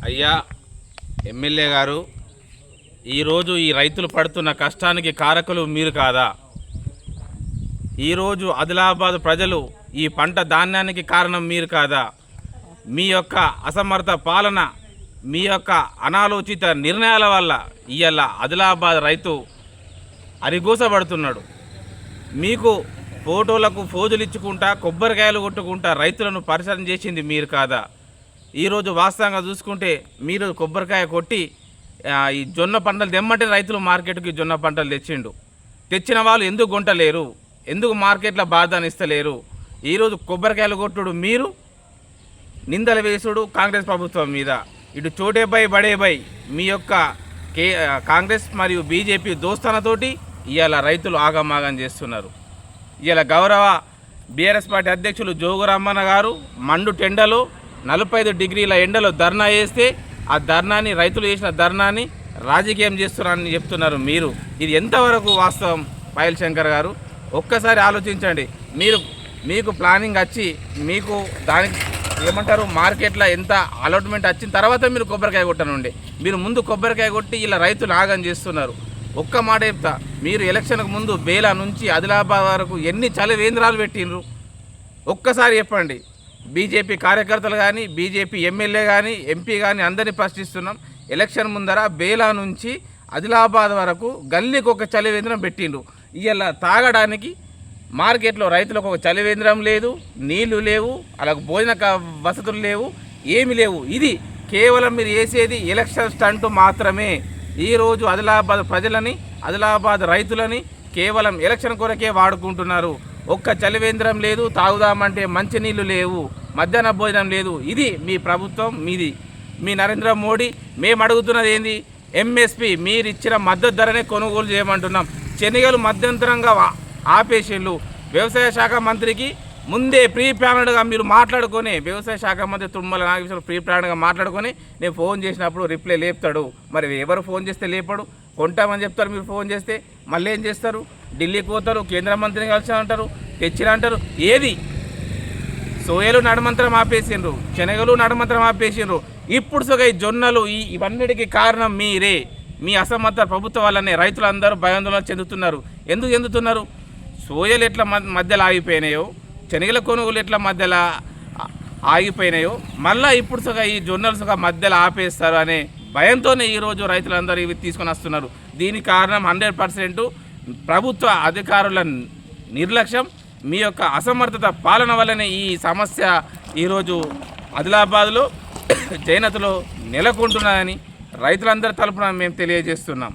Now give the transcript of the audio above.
అయ్యా ఎమ్మెల్యే గారు, ఈరోజు ఈ రైతులు పడుతున్న కష్టానికి కారకులు మీరు కాదా? ఈరోజు ఆదిలాబాద్ ప్రజలు ఈ పంట ధాన్యానికి కారణం మీరు కాదా? మీ యొక్క అసమర్థ పాలన, మీ యొక్క అనాలోచిత నిర్ణయాల వల్ల ఇవాళ ఆదిలాబాద్ రైతు అరిగోసపడుతున్నాడు. మీకు ఫోటోలకు ఫోజులు ఇచ్చుకుంటా కొబ్బరికాయలు కొట్టుకుంటా రైతులను పరిచయం చేసింది మీరు కాదా? ఈరోజు వాస్తవంగా చూసుకుంటే మీరు కొబ్బరికాయ కొట్టి ఈ జొన్న పంటలు తెమ్మంటే రైతులు మార్కెట్కి జొన్న పంటలు తెచ్చిన వాళ్ళు ఎందుకు కొంటలేరు? ఎందుకు మార్కెట్లో బాధని ఇస్తలేరు? ఈరోజు కొబ్బరికాయలు కొట్టుడు మీరు, నిందలు వేసుడు కాంగ్రెస్ ప్రభుత్వం మీద. ఇటు చోటేబాయ్ బడేబాయ్ మీ యొక్క కాంగ్రెస్ మరియు బీజేపీ దోస్తానతోటి ఇవాళ రైతులు ఆగమాగం చేస్తున్నారు. ఇవాళ గౌరవ బీఆర్ఎస్ పార్టీ అధ్యక్షులు జోగురామన్న గారు మండు టెండలో 45 డిగ్రీల ఎండలో ధర్నా చేస్తే ఆ ధర్నాని, రైతులు చేసిన ధర్నాని రాజకీయం చేస్తున్నారని చెప్తున్నారు మీరు. ఇది ఎంతవరకు వాస్తవం? పాయల్ శంకర్ గారు, ఒక్కసారి ఆలోచించండి. మీకు ప్లానింగ్ వచ్చి మీకు దానికి ఏమంటారు మార్కెట్లో ఎంత అలాట్మెంట్ వచ్చిన తర్వాత మీరు కొబ్బరికాయ కొట్టనుండే, మీరు ముందు కొబ్బరికాయ కొట్టి ఇలా రైతులు ఆగం చేస్తున్నారు. ఒక్క మాట చెప్తా, మీరు ఎలక్షన్కు ముందు బేలా నుంచి ఆదిలాబాద్ వరకు ఎన్ని చలివేంద్రాలు పెట్టినరు ఒక్కసారి చెప్పండి. బీజేపీ కార్యకర్తలు కానీ, బీజేపీ ఎమ్మెల్యే కానీ, ఎంపీ కానీ అందరినీ ప్రశ్నిస్తున్నాం. ఎలక్షన్ ముందర బేలా నుంచి ఆదిలాబాద్ వరకు గల్లీకి ఒక చలివేంద్రం పెట్టిండ్రు. ఇవాళ తాగడానికి మార్కెట్లో రైతులకు ఒక చలివేంద్రం లేదు, నీళ్లు లేవు, అలాగే భోజన వసతులు లేవు, ఏమి లేవు. ఇది కేవలం మీరు వేసేది ఎలక్షన్ స్టంట్ మాత్రమే. ఈరోజు ఆదిలాబాద్ ప్రజలని, ఆదిలాబాద్ రైతులని కేవలం ఎలక్షన్ కొరకే వాడుకుంటున్నారు. ఒక్క చలివేంద్రం లేదు, తాగుదామంటే మంచినీళ్ళు లేవు, మధ్యాహ్న భోజనం లేదు. ఇది మీ ప్రభుత్వం, మీది మీ నరేంద్ర మోడీ. మేము అడుగుతున్నది ఏంది? ఎంఎస్పి మీరు ఇచ్చిన మద్దతు ధరనే కొనుగోలు చేయమంటున్నాం. శనగలు మధ్యంతరంగా ఆపేసిళ్ళు. వ్యవసాయ శాఖ మంత్రికి ముందే ప్రీ ప్లాన్డ్గా మీరు మాట్లాడుకొని, వ్యవసాయ శాఖ మంత్రి తుమ్మల నాగేశ్వర ప్రీ ప్లాన్డ్గా మాట్లాడుకొని నేను ఫోన్ చేసినప్పుడు రిప్లై లేపుతాడు. మరి ఎవరు ఫోన్ చేస్తే లేపడు? కొంటామని చెప్తారు. మీరు ఫోన్ చేస్తే మళ్ళీ ఏం చేస్తారు? ఢిల్లీకి పోతారు, కేంద్ర మంత్రిని కలిసి అంటారు, తెచ్చిన అంటారు. ఏది? సోయలు నడమంత్రం ఆపేసిండ్రు, శనగలు నడమంత్రం ఆపేసిండ్రు. ఇప్పుడు సొగ ఈ జొన్నలు ఇవన్నిటికీ కారణం మీరే. మీ అసమర్థ ప్రభుత్వం వల్లనే రైతులందరూ భయాందోళన చెందుతున్నారు. ఎందుకు చెందుతున్నారు? సోయలు ఎట్లా మధ్యలో ఆగిపోయినాయో, శనగల కొనుగోలు ఎట్లా మధ్యలో ఆగిపోయినాయో, మళ్ళీ ఇప్పుడు సొగ ఈ జొన్నలు సొగ మధ్యలో ఆపేస్తారు అనే భయంతోనే ఈరోజు రైతులందరూ ఇవి తీసుకొని వస్తున్నారు. దీనికి కారణం 100% ప్రభుత్వ అధికారుల నిర్లక్ష్యం, మీ యొక్క అసమర్థత పాలన వల్లనే ఈ సమస్య ఈరోజు ఆదిలాబాద్లో చేనేతలో నెలకొంటున్నదని రైతులందరి తరపున మేము తెలియజేస్తున్నాం.